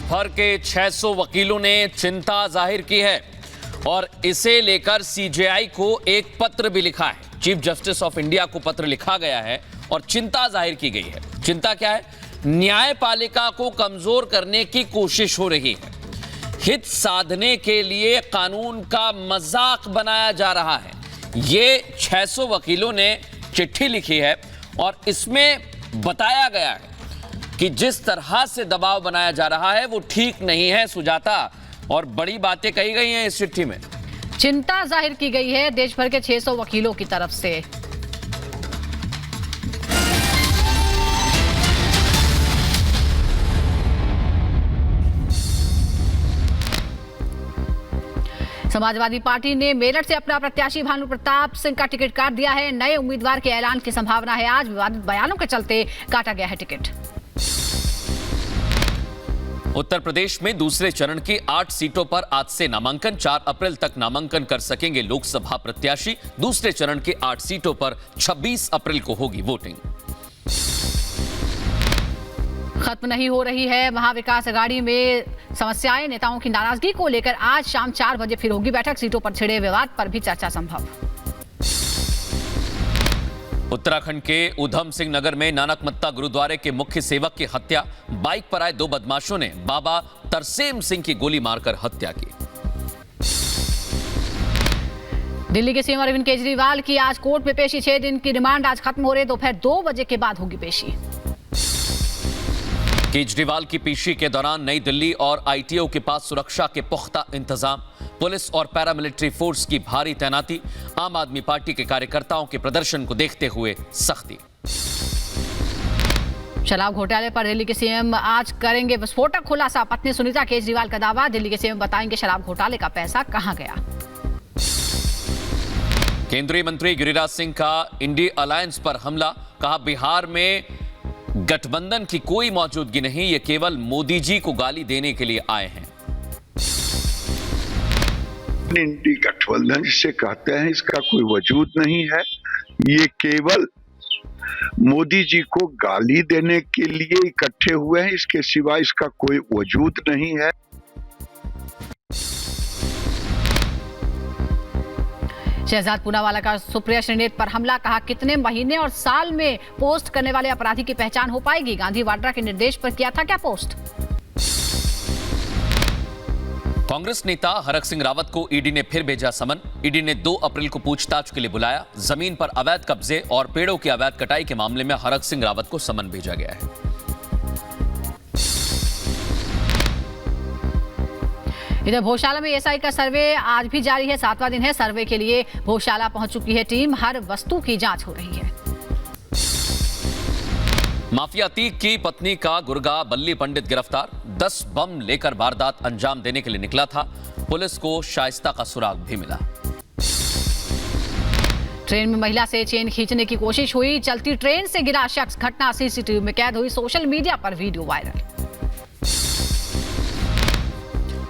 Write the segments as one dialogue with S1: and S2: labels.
S1: भर के 600 वकीलों ने चिंता जाहिर की है और इसे लेकर सीजेआई को एक पत्र भी लिखा है। चीफ जस्टिस ऑफ इंडिया को पत्र लिखा गया है और चिंता जाहिर की गई है। चिंता क्या है? न्यायपालिका को कमजोर करने की कोशिश हो रही है। हित साधने के लिए कानून का मजाक बनाया जा रहा है। ये 600 वकीलों ने चिट्ठी लिखी है और इसमें बताया गया है कि जिस तरह से दबाव बनाया जा रहा है वो ठीक नहीं है सुजाता, और बड़ी बातें कही गई हैं इस चिट्ठी में।
S2: चिंता जाहिर की गई है देश भर के 600 वकीलों की तरफ से। समाजवादी पार्टी ने मेरठ से अपना प्रत्याशी भानु प्रताप सिंह का टिकट काट दिया है। नए उम्मीदवार के ऐलान की संभावना है। आज विवादित बयानों के चलते काटा गया है टिकट।
S1: उत्तर प्रदेश में दूसरे चरण की 8 सीटों पर आज से नामांकन। 4 अप्रैल तक नामांकन कर सकेंगे लोकसभा प्रत्याशी। दूसरे चरण की 8 सीटों पर 26 अप्रैल को होगी वोटिंग।
S2: खत्म नहीं हो रही है महाविकास अघाड़ी में समस्याएं। नेताओं की नाराजगी को लेकर आज शाम 4 बजे फिर होगी बैठक। सीटों पर छिड़े विवाद पर भी चर्चा संभव।
S1: उत्तराखंड के उधम सिंह नगर में नानकमत्ता गुरुद्वारे के मुख्य सेवक की हत्या। बाइक पर आए 2 बदमाशों ने बाबा तरसेम सिंह की गोली मारकर हत्या की।
S2: दिल्ली के सीएम अरविंद केजरीवाल की आज कोर्ट में पेशी। 6 दिन की रिमांड आज खत्म हो रही। दोपहर 2 बजे के बाद होगी पेशी।
S1: केजरीवाल की पेशी के दौरान नई दिल्ली और आईटीओ के पास सुरक्षा के पुख्ता इंतजाम। पुलिस और पैरामिलिट्री फोर्स की भारी तैनाती। आम आदमी पार्टी के कार्यकर्ताओं के प्रदर्शन को देखते हुए सख्ती।
S2: शराब घोटाले पर दिल्ली के सीएम आज करेंगे विस्फोटक खुलासा। पत्नी सुनीता केजरीवाल का दावा। दिल्ली के सीएम बताएंगे शराब घोटाले का पैसा कहां गया।
S1: केंद्रीय मंत्री गिरिराज सिंह का इंडी अलायंस पर हमला। कहा बिहार में गठबंधन की कोई मौजूदगी नहीं, ये केवल मोदी जी को गाली देने के लिए आए हैं।
S3: इंडी गठबंधन जिसे कहते हैं इसका कोई वजूद नहीं है, ये केवल मोदी जी को गाली देने के लिए इकट्ठे हुए हैं, इसके सिवा इसका कोई वजूद नहीं है।
S2: शहजाद पूनावाला का सुप्रिया श्रीनेत पर हमला। कहा कितने महीने और साल में पोस्ट करने वाले अपराधी की पहचान हो पाएगी। गांधी वाड्रा के निर्देश पर किया था क्या पोस्ट।
S1: कांग्रेस नेता हरक सिंह रावत को ईडी ने फिर भेजा समन। ईडी ने 2 अप्रैल को पूछताछ के लिए बुलाया। जमीन पर अवैध कब्जे और पेड़ों की अवैध कटाई के मामले में हरक सिंह रावत को समन भेजा गया है।
S2: इधर भोजशाला में एसआई का सर्वे आज भी जारी है। 7वां दिन है। सर्वे के लिए भोजशाला पहुंच चुकी है टीम। हर वस्तु की जांच हो रही है।
S1: माफिया अतीक की पत्नी का गुर्गा बल्ली पंडित गिरफ्तार। 10 बम लेकर वारदात अंजाम देने के लिए निकला था। पुलिस को शाइस्ता का सुराग भी मिला।
S2: ट्रेन में महिला से चेन खींचने की कोशिश हुई। चलती ट्रेन से गिरा शख्स। घटना सीसीटीवी में कैद हुई। सोशल मीडिया पर वीडियो वायरल।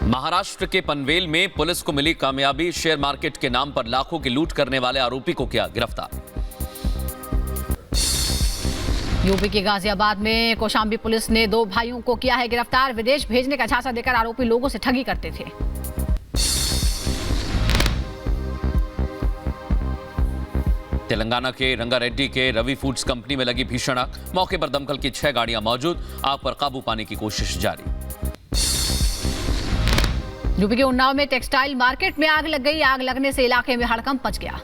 S1: महाराष्ट्र के पनवेल में पुलिस को मिली कामयाबी। शेयर मार्केट के नाम पर लाखों की लूट करने वाले आरोपी को किया गिरफ्तार।
S2: यूपी के गाजियाबाद में कौशाम्बी पुलिस ने 2 भाइयों को किया है गिरफ्तार। विदेश भेजने का झांसा देकर आरोपी लोगों से ठगी करते थे।
S1: तेलंगाना के रंगारेड्डी के रवि फूड्स कंपनी में लगी भीषण आग। मौके पर दमकल की 6 गाड़ियां मौजूद। आग पर काबू पाने की कोशिश जारी।
S2: यूपी के उन्नाव में टेक्सटाइल मार्केट में आग लग गई। आग लगने से इलाके में हड़कंप मच गया।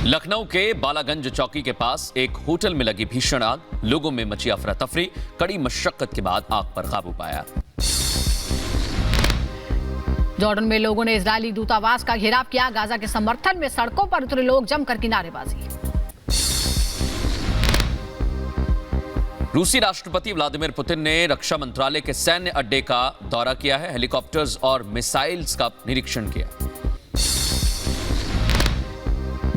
S1: लखनऊ के बालागंज चौकी के पास एक होटल में लगी भीषण आग। लोगों में मची अफरा तफरी। कड़ी मशक्कत के बाद आग पर काबू पाया।
S2: जॉर्डन में लोगों ने इजरायली दूतावास का घेराव किया। गाजा के समर्थन में सड़कों पर उतरे लोग जमकर की नारेबाजी।
S1: रूसी राष्ट्रपति व्लादिमीर पुतिन ने रक्षा मंत्रालय के सैन्य अड्डे का दौरा किया है। हेलीकॉप्टर्स और मिसाइल्स का निरीक्षण किया।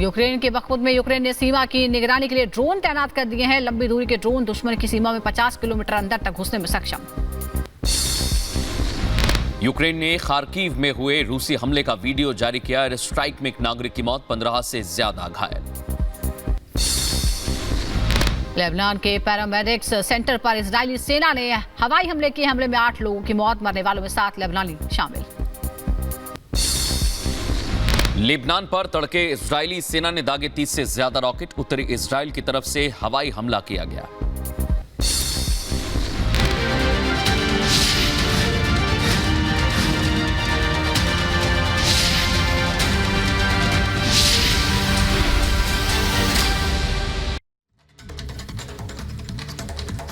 S2: यूक्रेन के बखमुत में यूक्रेन ने सीमा की निगरानी के लिए ड्रोन तैनात कर दिए हैं। लंबी दूरी के ड्रोन दुश्मन की सीमा में 50 किलोमीटर अंदर तक घुसने में सक्षम।
S1: यूक्रेन ने खार्किव में हुए रूसी हमले का वीडियो जारी किया। एयर स्ट्राइक में एक नागरिक की मौत, 15 से ज्यादा घायल।
S2: लेबनान के पैरामेडिक्स सेंटर पर इजरायली सेना ने हवाई हमले किए। हमले में 8 लोगों की मौत, मरने वालों में 7 लेबनानी शामिल।
S1: लेबनान पर तड़के इजरायली सेना ने दागे 30 से ज्यादा रॉकेट। उत्तरी इजराइल की तरफ से हवाई हमला किया गया।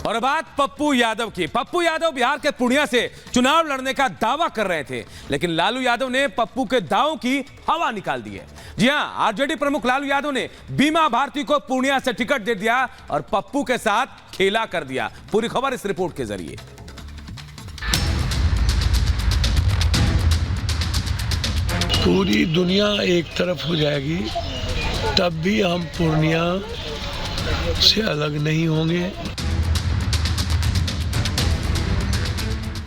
S4: और बात पप्पू यादव की। पप्पू यादव बिहार के पूर्णिया से चुनाव लड़ने का दावा कर रहे थे, लेकिन लालू यादव ने पप्पू के दावों की हवा निकाल दी है। जी हां, आरजेडी प्रमुख लालू यादव ने बीमा भारती को पूर्णिया से टिकट दे दिया और पप्पू के साथ खेला कर दिया। पूरी खबर इस रिपोर्ट के जरिए।
S5: पूरी दुनिया एक तरफ हो जाएगी तब भी हम पूर्णिया से अलग नहीं होंगे।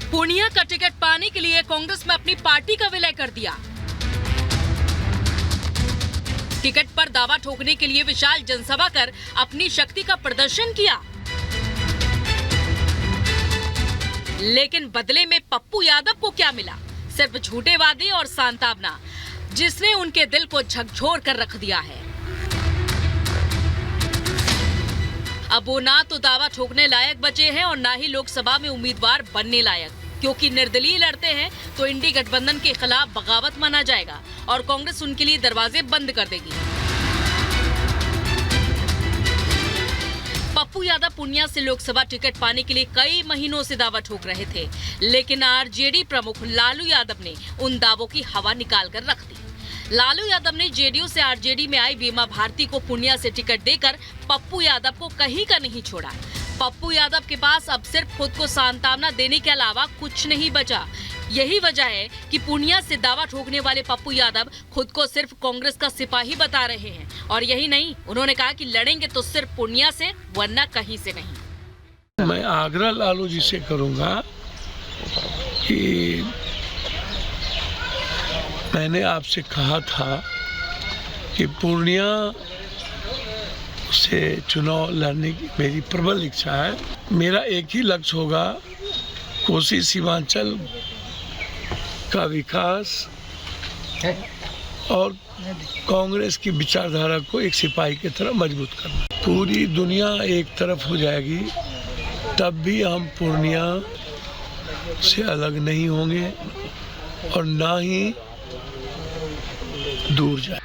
S6: पूर्णिया का टिकट पाने के लिए कांग्रेस में अपनी पार्टी का विलय कर दिया। टिकट पर दावा ठोकने के लिए विशाल जनसभा कर अपनी शक्ति का प्रदर्शन किया, लेकिन बदले में पप्पू यादव को क्या मिला? सिर्फ झूठे वादे और सांत्वना, जिसने उनके दिल को झकझोर कर रख दिया है। अब वो ना तो दावा ठोकने लायक बचे हैं और ना ही लोकसभा में उम्मीदवार बनने लायक, क्योंकि निर्दलीय लड़ते हैं तो इंडी गठबंधन के खिलाफ बगावत माना जाएगा और कांग्रेस उनके लिए दरवाजे बंद कर देगी। पप्पू यादव पूर्णिया से लोकसभा टिकट पाने के लिए कई महीनों से दावा ठोक रहे थे, लेकिन आरजेडी प्रमुख लालू यादव ने उन दावों की हवा निकाल कर रख दी। लालू यादव ने जेडीयू से आरजेडी में आई बीमा भारती को पूर्णिया से टिकट देकर पप्पू यादव को कहीं का नहीं छोड़ा। पप्पू यादव के पास अब सिर्फ खुद को सांत्वना देने के अलावा कुछ नहीं बचा। यही वजह है कि पूर्णिया से दावा ठोकने वाले पप्पू यादव खुद को सिर्फ कांग्रेस का सिपाही बता रहे हैं। और यही नहीं, उन्होंने कहा कि लड़ेंगे तो सिर्फ पूर्णिया से, वरना कहीं से नहीं।
S5: मैं आग्रह लालू जी से करूंगा कि मैंने आपसे कहा था कि पूर्णिया से चुनाव लड़ने की मेरी प्रबल इच्छा है। मेरा एक ही लक्ष्य होगा, कोसी सीमांचल का विकास और कांग्रेस की विचारधारा को एक सिपाही की तरह मजबूत करना। पूरी दुनिया एक तरफ हो जाएगी तब भी हम पूर्णिया से अलग नहीं होंगे और ना ही दूर जाए।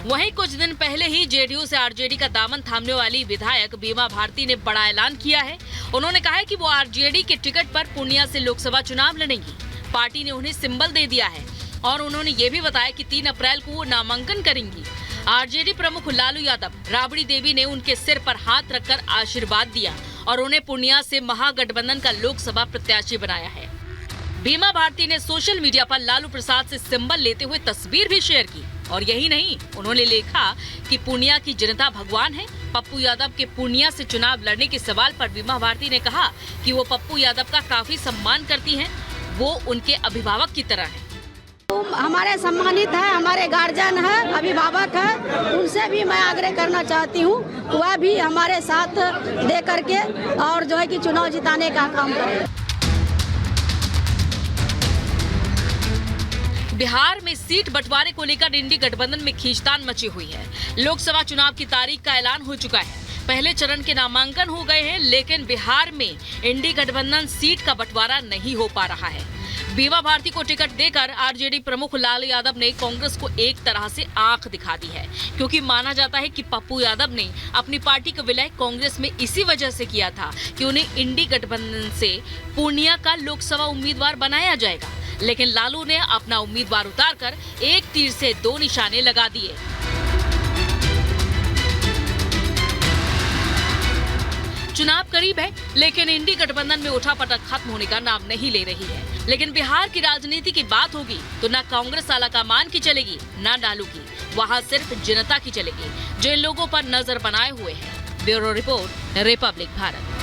S6: वहीं कुछ दिन पहले ही जेडीयू से आरजेडी का दामन थामने वाली विधायक बीमा भारती ने बड़ा ऐलान किया है। उन्होंने कहा है कि वो आरजेडी के टिकट पर पूर्णिया से लोकसभा चुनाव लड़ेंगी। पार्टी ने उन्हें सिंबल दे दिया है और उन्होंने ये भी बताया कि 3 अप्रैल को वो नामांकन करेंगी। आरजेडी प्रमुख लालू यादव, राबड़ी देवी ने उनके सिर पर हाथ रखकर आशीर्वाद दिया और उन्हें पूर्णिया से महागठबंधन का लोकसभा प्रत्याशी बनाया है। बीमा भारती ने सोशल मीडिया पर लालू प्रसाद से सिंबल लेते हुए तस्वीर भी शेयर की। और यही नहीं, उन्होंने लिखा कि पूर्णिया की जनता भगवान है। पप्पू यादव के पूर्णिया से चुनाव लड़ने के सवाल पर बीमा भारती ने कहा कि वो पप्पू यादव का काफी सम्मान करती हैं, वो उनके अभिभावक की तरह हैं।
S7: हमारे सम्मानित है, हमारे गार्जियन है, अभिभावक है, उनसे भी मैं आग्रह करना चाहती हूँ वह भी हमारे साथ दे करके और जो है कि चुनाव जिताने का काम करें।
S6: बिहार में सीट बंटवारे को लेकर इंडी गठबंधन में खींचतान मची हुई है। लोकसभा चुनाव की तारीख का ऐलान हो चुका है, पहले चरण के नामांकन हो गए हैं, लेकिन बिहार में इंडी गठबंधन सीट का बंटवारा नहीं हो पा रहा है। बीमा भारती को टिकट देकर आरजेडी प्रमुख लालू यादव ने कांग्रेस को एक तरह से आंख दिखा दी है, क्योंकि माना जाता है कि पप्पू यादव ने अपनी पार्टी का विलय कांग्रेस में इसी वजह से किया था कि उन्हें इंडी गठबंधन से पूर्णिया का लोकसभा उम्मीदवार बनाया जाएगा। लेकिन लालू ने अपना उम्मीदवार उतारकर एक तीर से 2 निशाने लगा दिए। चुनाव करीब है, लेकिन इंडी गठबंधन में उठापटक खत्म होने का नाम नहीं ले रही है। लेकिन बिहार की राजनीति की बात होगी तो न कांग्रेस आलाकमान की चलेगी, न लालू की। वहां सिर्फ जनता की चलेगी, जो इन लोगों पर नजर बनाए हुए है। Bureau report, Republic Bharat.